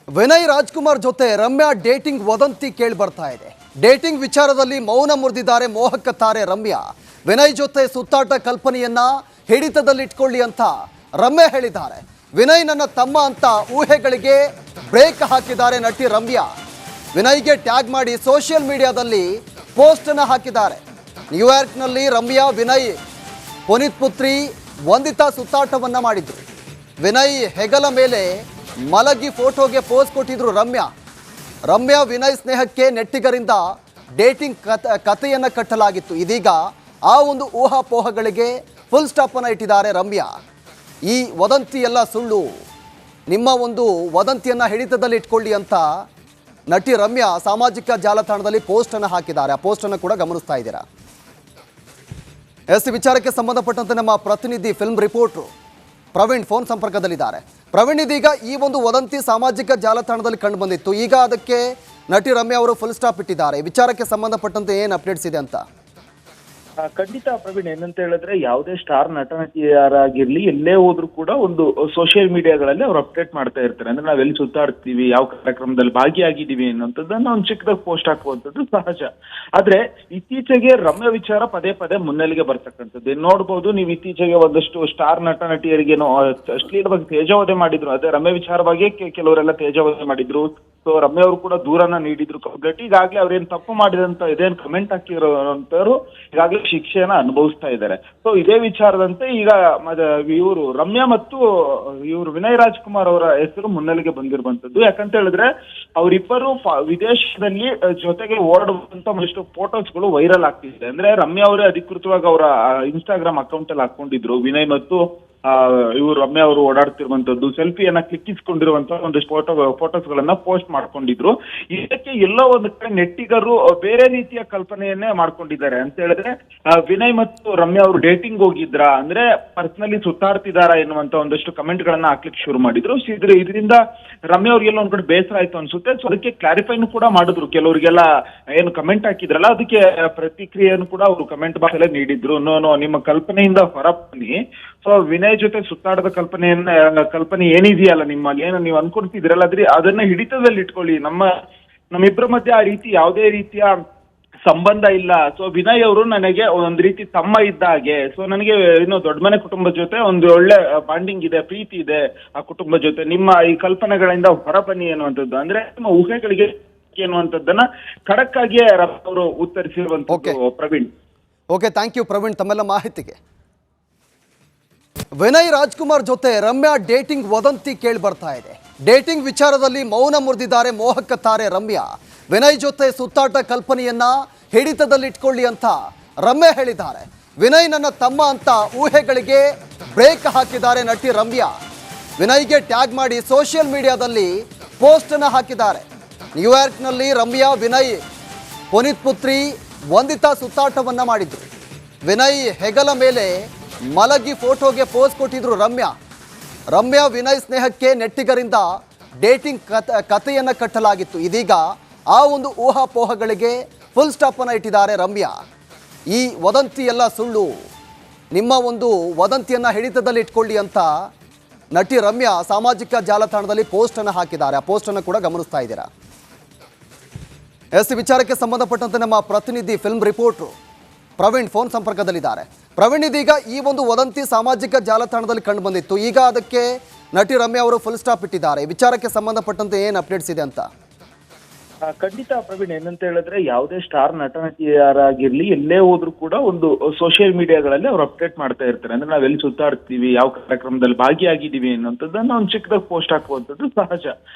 ವಿನಯ್ ರಾಜ್ಕುಮಾರ್ ಜೊತೆ ರಮ್ಯಾ ಡೇಟಿಂಗ್ ವದಂತಿ ಕೇಳಿ ಬರ್ತಾ ಇದೆ. ಡೇಟಿಂಗ್ ವಿಚಾರದಲ್ಲಿ ಮೌನ ಮುರಿದಿದ್ದಾರೆ ಮೋಹಕ ತಾರೆ ರಮ್ಯಾ. ವಿನಯ್ ಜೊತೆ ಸುತ್ತಾಟ ಕಲ್ಪನೆಯನ್ನ ಹಿಡಿತದಲ್ಲಿಟ್ಕೊಳ್ಳಿ ಅಂತ ರಮ್ಯಾ ಹೇಳಿದ್ದಾರೆ. ವಿನಯ್ ನನ್ನ ತಮ್ಮ ಅಂತ ಊಹೆಗಳಿಗೆ ಬ್ರೇಕ್ ಹಾಕಿದ್ದಾರೆ ನಟಿ ರಮ್ಯಾ. ವಿನಯ್ಗೆ ಟ್ಯಾಗ್ ಮಾಡಿ ಸೋಷಿಯಲ್ ಮೀಡಿಯಾದಲ್ಲಿ ಪೋಸ್ಟ್ ಅನ್ನು ಹಾಕಿದ್ದಾರೆ. ನ್ಯೂಯಾರ್ಕ್ನಲ್ಲಿ ರಮ್ಯಾ, ವಿನಯ್, ಪುನೀತ್ ಪುತ್ರಿ ವಂದಿತಾ ಸುತ್ತಾಟವನ್ನ ಮಾಡಿದ್ರು. ವಿನಯ್ ಹೆಗಲ ಮೇಲೆ ಮಲಗಿ ಫೋಟೋಗೆ ಪೋಸ್ ಕೊಟ್ಟಿದ್ರು ರಮ್ಯಾ. ವಿನಯ್ ಸ್ನೇಹಕ್ಕೆ ನೆಟ್ಟಿಗರಿಂದ ಡೇಟಿಂಗ್ ಕಥೆಯನ್ನು ಕಟ್ಟಲಾಗಿತ್ತು. ಇದೀಗ ಆ ಒಂದು ಊಹಾಪೋಹಗಳಿಗೆ ಫುಲ್ ಸ್ಟಾಪ್ ಅನ್ನು ಇಟ್ಟಿದ್ದಾರೆ ರಮ್ಯಾ. ಈ ವದಂತಿ ಎಲ್ಲ ಸುಳ್ಳು, ನಿಮ್ಮ ಒಂದು ವದಂತಿಯನ್ನು ಹಿಡಿತದಲ್ಲಿ ಇಟ್ಕೊಳ್ಳಿ ಅಂತ ನಟಿ ರಮ್ಯಾ ಸಾಮಾಜಿಕ ಜಾಲತಾಣದಲ್ಲಿ ಪೋಸ್ಟ್ ಅನ್ನು ಹಾಕಿದ್ದಾರೆ. ಆ ಪೋಸ್ಟ್ ಅನ್ನು ಕೂಡ ಗಮನಿಸ್ತಾ ಇದ್ದೀರಾ. ವಿಚಾರಕ್ಕೆ ಸಂಬಂಧಪಟ್ಟಂತೆ ನಮ್ಮ ಪ್ರತಿನಿಧಿ ಫಿಲ್ಮ್ ರಿಪೋರ್ಟರ್ ಪ್ರವೀಣ್ ಫೋನ್ ಸಂಪರ್ಕದಲ್ಲಿದ್ದಾರೆ. ಪ್ರವೀಣ್, ಇದೀಗ ಈ ಒಂದು ವದಂತಿ ಸಾಮಾಜಿಕ ಜಾಲತಾಣದಲ್ಲಿ ಕಂಡು ಬಂದಿತ್ತು. ಈಗ ಅದಕ್ಕೆ ನಟಿ ರಮ್ಯಾ ಅವರು ಫುಲ್ ಸ್ಟಾಪ್ ಇಟ್ಟಿದ್ದಾರೆ. ವಿಚಾರಕ್ಕೆ ಸಂಬಂಧಪಟ್ಟಂತೆ ಏನು ಅಪ್ಡೇಟ್ಸ್ ಇದೆ ಅಂತ? ಖಂಡಿತ ಪ್ರವೀಣ್, ಏನಂತ ಹೇಳಿದ್ರೆ ಯಾವುದೇ ಸ್ಟಾರ್ ನಟ ನಟಿಯರಾಗಿರ್ಲಿ ಎಲ್ಲೇ ಹೋದ್ರು ಕೂಡ ಒಂದು ಸೋಷಿಯಲ್ ಮೀಡಿಯಾಗಳಲ್ಲಿ ಅವ್ರು ಅಪ್ಡೇಟ್ ಮಾಡ್ತಾ ಇರ್ತಾರೆ. ಅಂದ್ರೆ ನಾವ್ ಎಲ್ಲಿ ಸುತ್ತಾಡ್ತೀವಿ, ಯಾವ ಕಾರ್ಯಕ್ರಮದಲ್ಲಿ ಭಾಗಿಯಾಗಿದ್ದೀವಿ ಅನ್ನೋಂಥದ್ದನ್ನ ಒಂದು ಚಿಕ್ಕದಾಗ ಪೋಸ್ಟ್ ಹಾಕುವಂಥದ್ದು ಸಹಜ. ಆದ್ರೆ ಇತ್ತೀಚೆಗೆ ರಮ್ಯಾ ವಿಚಾರ ಪದೇ ಪದೇ ಮುನ್ನೆಲೆಗೆ ಬರ್ತಕ್ಕಂಥದ್ದು ನೋಡ್ಬೋದು. ನೀವು ಇತ್ತೀಚೆಗೆ ಒಂದಷ್ಟು ಸ್ಟಾರ್ ನಟ ನಟಿಯರಿಗೇನೋ ಅಶ್ಲೀಲವಾಗಿ ತೇಜಾವಧೆ ಮಾಡಿದ್ರು. ಅದೇ ರಮ್ಯಾ ವಿಚಾರವಾಗಿ ಕೆಲವರೆಲ್ಲ ತೇಜಾವಧೆ ಮಾಡಿದ್ರು. ಸೊ ರಮ್ಯಾ ಅವರು ಕೂಡ ದೂರನ್ನ ನೀಡಿದ್ರು ಕಂಪ್ಲೀಟ್. ಈಗಾಗಲೇ ಅವ್ರೇನ್ ತಪ್ಪು ಮಾಡಿದಂತ ಇದೇನ್ ಕಮೆಂಟ್ ಹಾಕಿರೋಂಥವ್ರು ಈಗಾಗಲೇ ಶಿಕ್ಷೆಯನ್ನ ಅನುಭವಿಸ್ತಾ ಇದ್ದಾರೆ. ಸೊ ಇದೇ ವಿಚಾರದಂತೆ ಈಗ ಇವರು ರಮ್ಯಾ ಮತ್ತು ಇವರು ವಿನಯ್ ರಾಜ್ಕುಮಾರ್ ಅವರ ಹೆಸರು ಮುನ್ನೆಲೆಗೆ ಬಂದಿರುವಂತದ್ದು. ಯಾಕಂತ ಹೇಳಿದ್ರೆ ಅವರಿಬ್ಬರು ವಿದೇಶದಲ್ಲಿ ಜೊತೆಗೆ ಓಡುವಂತ ಒಂದಿಷ್ಟು ಫೋಟೋಸ್ಗಳು ವೈರಲ್ ಆಗ್ತಿದೆ. ಅಂದ್ರೆ ರಮ್ಯಾ ಅವರೇ ಅಧಿಕೃತವಾಗಿ ಅವರ ಇನ್ಸ್ಟಾಗ್ರಾಮ್ ಅಕೌಂಟ್ ಅಲ್ಲಿ ಹಾಕೊಂಡಿದ್ರು. ವಿನಯ್ ಮತ್ತು ಇವರು ರಮ್ಯಾ ಅವರು ಓಡಾಡ್ತಿರುವಂತದ್ದು ಸೆಲ್ಫಿಯನ್ನ ಕ್ಲಿಕ್ಕಿಸ್ಕೊಂಡಿರುವಂತಹ ಒಂದಿಷ್ಟು ಫೋಟೋಸ್ ಗಳನ್ನ ಪೋಸ್ಟ್ ಮಾಡ್ಕೊಂಡಿದ್ರು. ಇದಕ್ಕೆ ಎಲ್ಲೋ ಒಂದು ಕಡೆ ನೆಟ್ಟಿಗರು ಬೇರೆ ರೀತಿಯ ಕಲ್ಪನೆಯನ್ನೇ ಮಾಡ್ಕೊಂಡಿದ್ದಾರೆ. ಅಂತ ಹೇಳಿದ್ರೆ ವಿನಯ್ ಮತ್ತು ರಮ್ಯಾ ಅವರು ಡೇಟಿಂಗ್ ಹೋಗಿದ್ರ, ಅಂದ್ರೆ ಪರ್ಸನಲಿ ಸುತ್ತಾಡ್ತಿದಾರಾ ಎನ್ನುವಂತ ಒಂದಷ್ಟು ಕಮೆಂಟ್ ಗಳನ್ನ ಹಾಕ್ಲಿಕ್ಕೆ ಶುರು ಮಾಡಿದ್ರು. ಇದರಿಂದ ರಮ್ಯಾ ಅವ್ರಿಗೆಲ್ಲ ಒಂದ್ ಕಡೆ ಬೇಸರ ಆಯ್ತು ಅನ್ಸುತ್ತೆ. ಸೊ ಅದಕ್ಕೆ ಕ್ಲಾರಿಫೈನು ಕೂಡ ಮಾಡಿದ್ರು. ಕೆಲವರಿಗೆಲ್ಲ ಏನು ಕಮೆಂಟ್ ಹಾಕಿದ್ರಲ್ಲ ಅದಕ್ಕೆ ಪ್ರತಿಕ್ರಿಯೆಯನ್ನು ಕೂಡ ಅವರು ಕಮೆಂಟ್ ಬಾಕ್ಸ್ ಅಲ್ಲೇ ನೀಡಿದ್ರು. ನೋ ನಿಮ್ಮ ಕಲ್ಪನೆಯಿಂದ ಹೊರ ಬನ್ನಿ. ಸೊ ವಿನಯ್ ಜೊತೆ ಸುತ್ತಾಡದ ಕಲ್ಪನೆ ಏನಿದೆಯಲ್ಲ ನಿಮ್ಮಲ್ಲಿ, ಏನು ನೀವು ಅನ್ಕೊಳ್ತಿದ್ರಲ್ಲ ಅದನ್ನ ಹಿಡಿತದಲ್ಲಿ ಇಟ್ಕೊಳ್ಳಿ. ನಮ್ಮಿಬ್ಬರ ಮಧ್ಯೆ ಆ ರೀತಿ ಯಾವುದೇ ರೀತಿಯ ಸಂಬಂಧ ಇಲ್ಲ. ಸೊ ವಿನಯ್ ಅವರು ನನಗೆ ಒಂದ್ ರೀತಿ ತಮ್ಮ ಇದ್ದ ಹಾಗೆ. ಸೊ ನನಗೆ ಇನ್ನು ದೊಡ್ಡ ಮನೆ ಕುಟುಂಬದ ಜೊತೆ ಒಂದು ಒಳ್ಳೆ ಬಾಂಡಿಂಗ್ ಇದೆ, ಪ್ರೀತಿ ಇದೆ ಆ ಕುಟುಂಬದ ಜೊತೆ. ನಿಮ್ಮ ಈ ಕಲ್ಪನೆಗಳಿಂದ ಹೊರಬನ್ನಿ ಅನ್ನುವಂಥದ್ದು, ಅಂದ್ರೆ ನಿಮ್ಮ ಊಹೆಗಳಿಗೆ ಅನ್ನುವಂಥದ್ದನ್ನ ಖಡಕ್ ಆಗಿ ಅವರು ಉತ್ತರಿಸಿರುವಂತದ್ದು. Praveen, okay, thank you Praveen ತಮ್ಮೆಲ್ಲ ಮಾಹಿತಿಗೆ. ವಿನಯ್ ರಾಜ್ಕುಮಾರ್ ಜೊತೆ ರಮ್ಯಾ ಡೇಟಿಂಗ್ ವದಂತಿ ಕೇಳಿ ಬರ್ತಾ ಇದೆ. ಡೇಟಿಂಗ್ ವಿಚಾರದಲ್ಲಿ ಮೌನ ಮುರಿದಿದ್ದಾರೆ ಮೋಹಕ ತಾರೆ ರಮ್ಯಾ. ವಿನಯ್ ಜೊತೆ ಸುತ್ತಾಟ ಕಲ್ಪನೆಯನ್ನ ಹಿಡಿತದಲ್ಲಿಟ್ಕೊಳ್ಳಿ ಅಂತ ರಮ್ಯಾ ಹೇಳಿದ್ದಾರೆ. ವಿನಯ್ ನನ್ನ ತಮ್ಮ ಅಂತ ಊಹೆಗಳಿಗೆ ಬ್ರೇಕ್ ಹಾಕಿದ್ದಾರೆ ನಟಿ ರಮ್ಯಾ. ವಿನಯ್ಗೆ ಟ್ಯಾಗ್ ಮಾಡಿ ಸೋಷಿಯಲ್ ಮೀಡಿಯಾದಲ್ಲಿ ಪೋಸ್ಟ್ ಅನ್ನು ಹಾಕಿದ್ದಾರೆ. ನ್ಯೂಯಾರ್ಕ್ನಲ್ಲಿ ರಮ್ಯಾ, ವಿನಯ್, ಪುನೀತ್ ಪುತ್ರಿ ವಂದಿತಾ ಸುತ್ತಾಟವನ್ನ ಮಾಡಿದ್ರು. ವಿನಯ್ ಹೆಗಲ ಮೇಲೆ ಮಲಗಿ ಫೋಟೋಗೆ ಪೋಸ್ ಕೊಟ್ಟಿದ್ರು ರಮ್ಯಾ. ವಿನಯ್ ಸ್ನೇಹಕ್ಕೆ ನೆಟ್ಟಿಗರಿಂದ ಡೇಟಿಂಗ್ ಕಥೆಯನ್ನು ಕಟ್ಟಲಾಗಿತ್ತು. ಇದೀಗ ಆ ಒಂದು ಊಹಾಪೋಹಗಳಿಗೆ ಫುಲ್ ಸ್ಟಾಪ್ ಅನ್ನು ಇಟ್ಟಿದ್ದಾರೆ ರಮ್ಯಾ. ಈ ವದಂತಿ ಎಲ್ಲ ಸುಳ್ಳು, ನಿಮ್ಮ ಒಂದು ವದಂತಿಯನ್ನು ಹಿಡಿತದಲ್ಲಿ ಇಟ್ಕೊಳ್ಳಿ ಅಂತ ನಟಿ ರಮ್ಯಾ ಸಾಮಾಜಿಕ ಜಾಲತಾಣದಲ್ಲಿ ಪೋಸ್ಟ್ ಅನ್ನು ಹಾಕಿದ್ದಾರೆ. ಆ ಪೋಸ್ಟ್ ಅನ್ನು ಕೂಡ ಗಮನಿಸ್ತಾ ಇದ್ದೀರಾ. ವಿಚಾರಕ್ಕೆ ಸಂಬಂಧಪಟ್ಟಂತೆ ನಮ್ಮ ಪ್ರತಿನಿಧಿ ಫಿಲ್ಮ್ ರಿಪೋರ್ಟರ್ ಪ್ರವೀಣ್ ಫೋನ್ ಸಂಪರ್ಕದಲ್ಲಿದ್ದಾರೆ. ಪ್ರವೀಣ್, ಇದೀಗ ಈ ಒಂದು ವದಂತಿ ಸಾಮಾಜಿಕ ಜಾಲತಾಣದಲ್ಲಿ ಕಂಡು ಬಂದಿತ್ತು. ಈಗ ಅದಕ್ಕೆ ನಟಿ ರಮ್ಯಾ ಅವರು ಫುಲ್ ಸ್ಟಾಪ್ ಇಟ್ಟಿದ್ದಾರೆ. ವಿಚಾರಕ್ಕೆ ಸಂಬಂಧಪಟ್ಟಂತೆ ಏನು ಅಪ್ಡೇಟ್ಸ್ ಇದೆ ಅಂತ? ಖಂಡಿತ ಪ್ರವೀಣ್, ಏನಂತ ಹೇಳಿದ್ರೆ ಯಾವುದೇ ಸ್ಟಾರ್ ನಟ ನಟಿಯರಾಗಿರ್ಲಿ ಎಲ್ಲೇ ಹೋದ್ರು ಕೂಡ ಒಂದು ಸೋಷಿಯಲ್ ಮೀಡಿಯಾಗಳಲ್ಲಿ ಅವ್ರು ಅಪ್ಡೇಟ್ ಮಾಡ್ತಾ ಇರ್ತಾರೆ. ಅಂದ್ರೆ ನಾವ್ ಎಲ್ಲಿ ಸುತ್ತಾಡ್ತೀವಿ, ಯಾವ ಕಾರ್ಯಕ್ರಮದಲ್ಲಿ ಭಾಗಿಯಾಗಿದ್ದೀವಿ ಅನ್ನೋಂಥದ್ದನ್ನ ಒಂದು ಚಿಕ್ಕದಾಗ ಪೋಸ್ಟ್ ಹಾಕುವಂಥದ್ದು ಸಹಜ.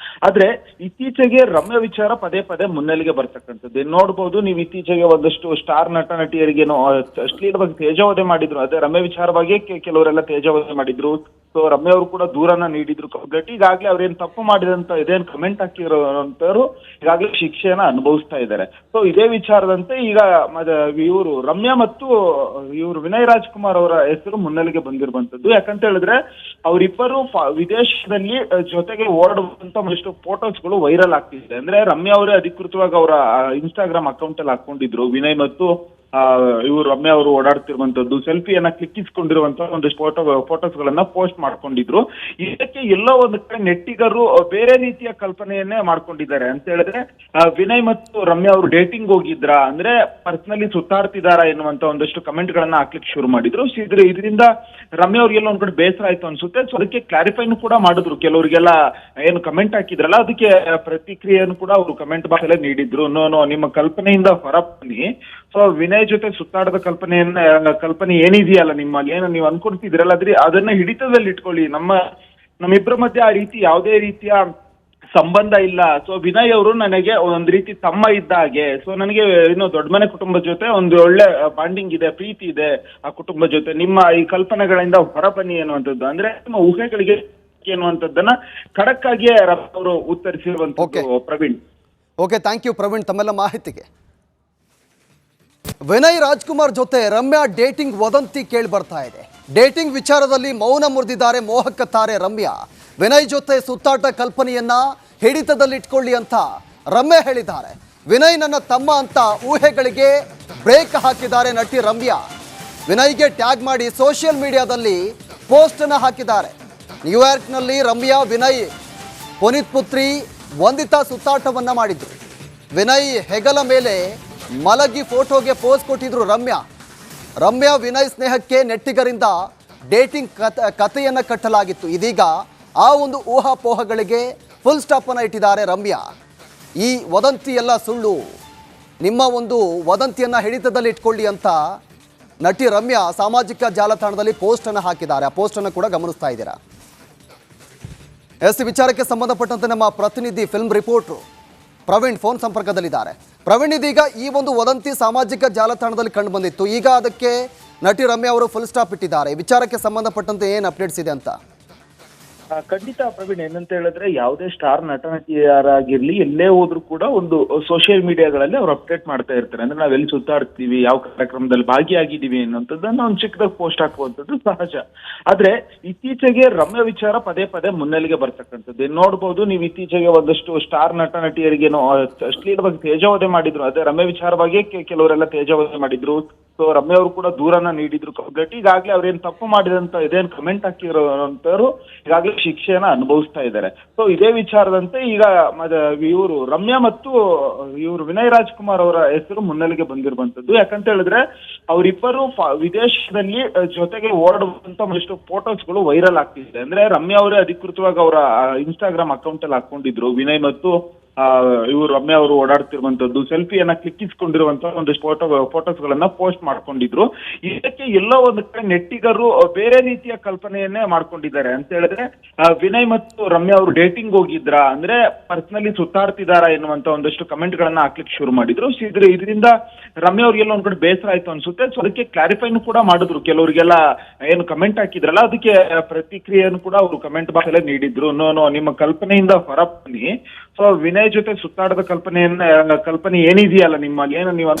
ಆದ್ರೆ ಇತ್ತೀಚೆಗೆ ರಮ್ಯಾ ವಿಚಾರ ಪದೇ ಪದೇ ಮುನ್ನೆಲೆಗೆ ಬರ್ತಕ್ಕಂಥದ್ದು ನೋಡ್ಬೋದು. ನೀವು ಇತ್ತೀಚೆಗೆ ಒಂದಷ್ಟು ಸ್ಟಾರ್ ನಟ ನಟಿಯರಿಗೇನೋ ಅಶ್ಲೀಲವಾಗಿ ತೇಜಾವಧೆ ಮಾಡಿದ್ರು. ಅದೇ ರಮ್ಯಾ ವಿಚಾರವಾಗಿ ಕೆಲವರೆಲ್ಲ ತೇಜಾವಧೆ ಮಾಡಿದ್ರು. ಸೊ ರಮ್ಯಾ ಅವರು ಕೂಡ ದೂರನ್ನ ನೀಡಿದ್ರು ಕಂಪ್ಲೀಟ್. ಈಗಾಗಲೇ ಅವ್ರೇನ್ ತಪ್ಪು ಮಾಡಿದಂತ ಇದೇನ್ ಕಮೆಂಟ್ ಹಾಕಿರೋಂಥವ್ರು ಈಗಾಗಲೇ ಶಿಕ್ಷೆಯನ್ನ ಅನುಭವಿಸ್ತಾ ಇದ್ದಾರೆ. ಸೊ ಇದೇ ವಿಚಾರದಂತೆ ಈಗ ಇವರು ರಮ್ಯಾ ಮತ್ತು ಇವರು ವಿನಯ್ ರಾಜ್ಕುಮಾರ್ ಅವರ ಹೆಸರು ಮುನ್ನೆಲೆಗೆ ಬಂದಿರುವಂತದ್ದು. ಯಾಕಂತ ಹೇಳಿದ್ರೆ ಅವರಿಬ್ಬರು ವಿದೇಶದಲ್ಲಿ ಜೊತೆಗೆ ಓಡುವಂತ ಒಂದಿಷ್ಟು ಫೋಟೋಸ್ಗಳು ವೈರಲ್ ಆಗ್ತಿದೆ. ಅಂದ್ರೆ ರಮ್ಯಾ ಅವರೇ ಅಧಿಕೃತವಾಗಿ ಅವರ ಇನ್ಸ್ಟಾಗ್ರಾಮ್ ಅಕೌಂಟ್ ಅಲ್ಲಿ ಹಾಕೊಂಡಿದ್ರು. ವಿನಯ್ ಮತ್ತು ಇವರು ರಮ್ಯಾ ಅವರು ಓಡಾಡ್ತಿರುವಂತದ್ದು, ಸೆಲ್ಫಿಯನ್ನ ಕ್ಲಿಕ್ಕಿಸ್ಕೊಂಡಿರುವಂತ ಒಂದಿಷ್ಟು ಫೋಟೋಸ್ಗಳನ್ನ ಪೋಸ್ಟ್ ಮಾಡ್ಕೊಂಡಿದ್ರು. ಇದಕ್ಕೆ ಎಲ್ಲೋ ಒಂದು ಕಡೆ ನೆಟ್ಟಿಗರು ಬೇರೆ ರೀತಿಯ ಕಲ್ಪನೆಯನ್ನೇ ಮಾಡ್ಕೊಂಡಿದ್ದಾರೆ ಅಂತ ಹೇಳಿದ್ರೆ, ವಿನಯ್ ಮತ್ತು ರಮ್ಯಾ ಅವರು ಡೇಟಿಂಗ್ ಹೋಗಿದ್ರಾ, ಅಂದ್ರೆ ಪರ್ಸನಲಿ ಸುತ್ತಾಡ್ತಿದಾರಾ ಎನ್ನುವಂತ ಒಂದಷ್ಟು ಕಮೆಂಟ್ ಗಳನ್ನ ಹಾಕ್ಲಿಕ್ಕೆ ಶುರು ಮಾಡಿದ್ರು. ಇದರಿಂದ ರಮ್ಯಾ ಅವ್ರಿಗೆಲ್ಲ ಒಂದ್ ಕಡೆ ಬೇಸರ ಆಯ್ತು ಅನ್ಸುತ್ತೆ. ಸೊ ಅದಕ್ಕೆ ಕ್ಲಾರಿಫೈನು ಕೂಡ ಮಾಡಿದ್ರು. ಕೆಲವರಿಗೆಲ್ಲ ಏನು ಕಮೆಂಟ್ ಹಾಕಿದ್ರಲ್ಲ ಅದಕ್ಕೆ ಪ್ರತಿಕ್ರಿಯೆಯನ್ನು ಕೂಡ ಅವರು ಕಮೆಂಟ್ ಬಾಕ್ಸ್ ಅಲ್ಲೇ ನೀಡಿದ್ರು. ನೋ ನಿಮ್ಮ ಕಲ್ಪನೆಯಿಂದ ಹೊರ ಬನ್ನಿ. ಸೊ ವಿನಯ್ ಜೊತೆ ಸುತ್ತಾಡದ ಕಲ್ಪನೆ ಏನಿದೆಯಲ್ಲ ನಿಮ್ಮಲ್ಲಿ, ಏನು ನೀವು ಅನ್ಕೊಳ್ತಿದ್ರಲ್ಲ ಅದನ್ನ ಹಿಡಿತದಲ್ಲಿ ಇಟ್ಕೊಳ್ಳಿ. ನಮ್ಮಿಬ್ಬರ ಮಧ್ಯೆ ಆ ರೀತಿ ಯಾವುದೇ ರೀತಿಯ ಸಂಬಂಧ ಇಲ್ಲ. ಸೊ ವಿನಯ್ ಅವರು ನನಗೆ ಒಂದ್ ರೀತಿ ತಮ್ಮ ಇದ್ದ ಹಾಗೆ. ಸೊ ನನಗೆ ಇನ್ನು ದೊಡ್ಡ ಮನೆ ಕುಟುಂಬದ ಜೊತೆ ಒಂದು ಒಳ್ಳೆ ಬಾಂಡಿಂಗ್ ಇದೆ, ಪ್ರೀತಿ ಇದೆ ಆ ಕುಟುಂಬದ ಜೊತೆ. ನಿಮ್ಮ ಈ ಕಲ್ಪನೆಗಳಿಂದ ಹೊರ ಬನ್ನಿ ಅನ್ನುವಂಥದ್ದು, ಅಂದ್ರೆ ನಿಮ್ಮ ಊಹೆಗಳಿಗೆ ಅನ್ನುವಂಥದ್ದನ್ನ ಖಡಕ್ ಆಗಿಯೇ ಅವರು ಉತ್ತರಿಸಿರುವಂತದ್ದು. Praveen, okay, thank you Praveen ತಮ್ಮೆಲ್ಲ ಮಾಹಿತಿಗೆ. ವಿನಯ್ ರಾಜ್ಕುಮಾರ್ ಜೊತೆ ರಮ್ಯಾ ಡೇಟಿಂಗ್ ವದಂತಿ ಕೇಳಿ ಬರ್ತಾ ಇದೆ. ಡೇಟಿಂಗ್ ವಿಚಾರದಲ್ಲಿ ಮೌನ ಮುರಿದಿದ್ದಾರೆ ಮೋಹಕ ತಾರೆ ರಮ್ಯಾ. ವಿನಯ್ ಜೊತೆ ಸುತ್ತಾಟ ಕಲ್ಪನೆಯನ್ನ ಹಿಡಿತದಲ್ಲಿಟ್ಕೊಳ್ಳಿ ಅಂತ ರಮ್ಯಾ ಹೇಳಿದ್ದಾರೆ. ವಿನಯ್ ನನ್ನ ತಮ್ಮ ಅಂತ ಊಹೆಗಳಿಗೆ ಬ್ರೇಕ್ ಹಾಕಿದ್ದಾರೆ ನಟಿ ರಮ್ಯಾ. ವಿನಯ್ಗೆ ಟ್ಯಾಗ್ ಮಾಡಿ ಸೋಷಿಯಲ್ ಮೀಡಿಯಾದಲ್ಲಿ ಪೋಸ್ಟ್ ಅನ್ನು ಹಾಕಿದ್ದಾರೆ. ನ್ಯೂಯಾರ್ಕ್ನಲ್ಲಿ ರಮ್ಯಾ, ವಿನಯ್, ಪುನೀತ್ ಪುತ್ರಿ ವಂದಿತಾ ಸುತ್ತಾಟವನ್ನ ಮಾಡಿದ್ರು. ವಿನಯ್ ಹೆಗಲ ಮೇಲೆ ಮಲಗಿ ಫೋಟೋಗೆ ಪೋಸ್ ಕೊಟ್ಟಿದ್ರು ರಮ್ಯಾ ವಿನಯ್ ಸ್ನೇಹಕ್ಕೆ ನೆಟ್ಟಿಗರಿಂದ ಡೇಟಿಂಗ್ ಕಥೆಯನ್ನು ಕಟ್ಟಲಾಗಿತ್ತು. ಇದೀಗ ಆ ಒಂದು ಊಹಾಪೋಹಗಳಿಗೆ ಫುಲ್ ಸ್ಟಾಪ್ ಅನ್ನು ಇಟ್ಟಿದ್ದಾರೆ ರಮ್ಯಾ. ಈ ವದಂತಿ ಎಲ್ಲ ಸುಳ್ಳು, ನಿಮ್ಮ ಒಂದು ವದಂತಿಯನ್ನು ಹಿಡಿತದಲ್ಲಿ ಇಟ್ಕೊಳ್ಳಿ ಅಂತ ನಟಿ ರಮ್ಯಾ ಸಾಮಾಜಿಕ ಜಾಲತಾಣದಲ್ಲಿ ಪೋಸ್ಟ್ ಅನ್ನು ಹಾಕಿದ್ದಾರೆ. ಆ ಪೋಸ್ಟ್ ಅನ್ನು ಕೂಡ ಗಮನಿಸ್ತಾ ಇದ್ದೀರಾ. ಎಸ್, ವಿಚಾರಕ್ಕೆ ಸಂಬಂಧಪಟ್ಟಂತೆ ನಮ್ಮ ಪ್ರತಿನಿಧಿ ಫಿಲ್ಮ್ ರಿಪೋರ್ಟರ್ ಪ್ರವೀಣ್ ಫೋನ್ ಸಂಪರ್ಕದಲ್ಲಿದ್ದಾರೆ. ಪ್ರವೀಣ್, ಇದೀಗ ಈ ಒಂದು ವದಂತಿ ಸಾಮಾಜಿಕ ಜಾಲತಾಣದಲ್ಲಿ ಕಂಡು ಬಂದಿತ್ತು. ಈಗ ಅದಕ್ಕೆ ನಟಿ ರಮ್ಯಾ ಅವರು ಫುಲ್ ಸ್ಟಾಪ್ ಇಟ್ಟಿದ್ದಾರೆ. ವಿಚಾರಕ್ಕೆ ಸಂಬಂಧಪಟ್ಟಂತೆ ಏನು ಅಪ್ಡೇಟ್ಸ್ ಇದೆ ಅಂತ? ಖಂಡಿತ ಪ್ರವೀಣ್, ಏನಂತ ಹೇಳಿದ್ರೆ ಯಾವುದೇ ಸ್ಟಾರ್ ನಟ ನಟಿಯರಾಗಿರ್ಲಿ ಎಲ್ಲೇ ಹೋದ್ರು ಕೂಡ ಒಂದು ಸೋಷಿಯಲ್ ಮೀಡಿಯಾಗಳಲ್ಲಿ ಅವ್ರು ಅಪ್ಡೇಟ್ ಮಾಡ್ತಾ ಇರ್ತಾರೆ. ಅಂದ್ರೆ ನಾವೆಲ್ಲಿ ಸುತ್ತಾಡ್ತೀವಿ, ಯಾವ ಕಾರ್ಯಕ್ರಮದಲ್ಲಿ ಭಾಗಿಯಾಗಿದ್ದೀವಿ ಅನ್ನೋಂಥದ್ದನ್ನ ಒಂದು ಚಿಕ್ಕದಾಗ ಪೋಸ್ಟ್ ಹಾಕುವಂಥದ್ದು ಸಹಜ. ಆದ್ರೆ ಇತ್ತೀಚೆಗೆ ರಮ್ಯಾ ವಿಚಾರ ಪದೇ ಪದೇ ಮುನ್ನೆಲೆಗೆ ಬರ್ತಕ್ಕಂಥದ್ದು ನೋಡ್ಬೋದು. ನೀವು ಇತ್ತೀಚೆಗೆ ಒಂದಷ್ಟು ಸ್ಟಾರ್ ನಟ ನಟಿಯರಿಗೇನೋ ಅಶ್ಲೀಲವಾಗಿ ತೇಜಾವಧೆ ಮಾಡಿದ್ರು. ಅದೇ ರಮ್ಯಾ ವಿಚಾರವಾಗಿ ಕೆಲವರೆಲ್ಲ ತೇಜಾವಧೆ ಮಾಡಿದ್ರು. ಸೊ ರಮ್ಯಾ ಅವರು ಕೂಡ ದೂರನ್ನ ನೀಡಿದ್ರು ಕಂಪ್ಲೀಟ್. ಈಗಾಗಲೇ ಅವ್ರೇನ್ ತಪ್ಪು ಮಾಡಿದಂತ ಇದೇನ್ ಕಮೆಂಟ್ ಹಾಕಿರೋಂಥವ್ರು ಈಗಾಗಲೇ ಶಿಕ್ಷೆಯನ್ನ ಅನುಭವಿಸ್ತಾ ಇದ್ದಾರೆ. ಸೊ ಇದೇ ವಿಚಾರದಂತೆ ಈಗ ಇವರು ರಮ್ಯಾ ಮತ್ತು ಇವರು ವಿನಯ್ ರಾಜ್ಕುಮಾರ್ ಅವರ ಹೆಸರು ಮುನ್ನೆಲೆಗೆ ಬಂದಿರುವಂತದ್ದು. ಯಾಕಂತ ಹೇಳಿದ್ರೆ ಅವರಿಬ್ಬರು ವಿದೇಶದಲ್ಲಿ ಜೊತೆಗೆ ಓಡುವಂತ ಒಂದಿಷ್ಟು ಫೋಟೋಸ್ಗಳು ವೈರಲ್ ಆಗ್ತಿದೆ. ಅಂದ್ರೆ ರಮ್ಯಾ ಅವರೇ ಅಧಿಕೃತವಾಗಿ ಅವರ ಇನ್ಸ್ಟಾಗ್ರಾಮ್ ಅಕೌಂಟ್ ಅಲ್ಲಿ ಹಾಕೊಂಡಿದ್ರು ವಿನಯ್ ಮತ್ತು ಇವರು ರಮ್ಯಾ ಅವರು ಓಡಾಡ್ತಿರುವಂತದ್ದು, ಸೆಲ್ಫಿಯನ್ನ ಕ್ಲಿಕ್ಕಿಸ್ಕೊಂಡಿರುವಂತ ಒಂದಿಷ್ಟು ಫೋಟೋಸ್ಗಳನ್ನ ಪೋಸ್ಟ್ ಮಾಡ್ಕೊಂಡಿದ್ರು. ಇದಕ್ಕೆ ಎಲ್ಲೋ ಒಂದು ಕಡೆ ನೆಟ್ಟಿಗರು ಬೇರೆ ರೀತಿಯ ಕಲ್ಪನೆಯನ್ನೇ ಮಾಡ್ಕೊಂಡಿದ್ದಾರೆ ಅಂತ ಹೇಳಿದ್ರೆ, ವಿನಯ್ ಮತ್ತು ರಮ್ಯಾ ಅವರು ಡೇಟಿಂಗ್ ಹೋಗಿದ್ರಾ, ಅಂದ್ರೆ ಪರ್ಸನಲಿ ಸುತ್ತಾಡ್ತಿದಾರಾ ಎನ್ನುವಂತ ಒಂದಷ್ಟು ಕಮೆಂಟ್ ಗಳನ್ನ ಹಾಕ್ಲಿಕ್ಕೆ ಶುರು ಮಾಡಿದ್ರು. ಇದರಿಂದ ರಮ್ಯಾ ಅವ್ರಿಗೆಲ್ಲ ಒಂದ್ ಕಡೆ ಬೇಸರ ಆಯ್ತು ಅನ್ಸುತ್ತೆ. ಸೊ ಅದಕ್ಕೆ ಕ್ಲಾರಿಫೈನು ಕೂಡ ಮಾಡಿದ್ರು. ಕೆಲವರಿಗೆಲ್ಲ ಏನು ಕಮೆಂಟ್ ಹಾಕಿದ್ರಲ್ಲ ಅದಕ್ಕೆ ಪ್ರತಿಕ್ರಿಯೆಯನ್ನು ಕೂಡ ಅವರು ಕಮೆಂಟ್ ಬಾಕ್ಸ್ ಅಲ್ಲೇ ನೀಡಿದ್ರು. ನೋ ನಿಮ್ಮ ಕಲ್ಪನೆಯಿಂದ ಹೊರ ಬನ್ನಿ. ಸೊ ವಿನಯ್ ಜೊತೆ ಸುತ್ತಾಡದ ಕಲ್ಪನೆ ಏನಿದೆಯಲ್ಲ ನಿಮ್ಮಲ್ಲಿ, ಏನು ನೀವು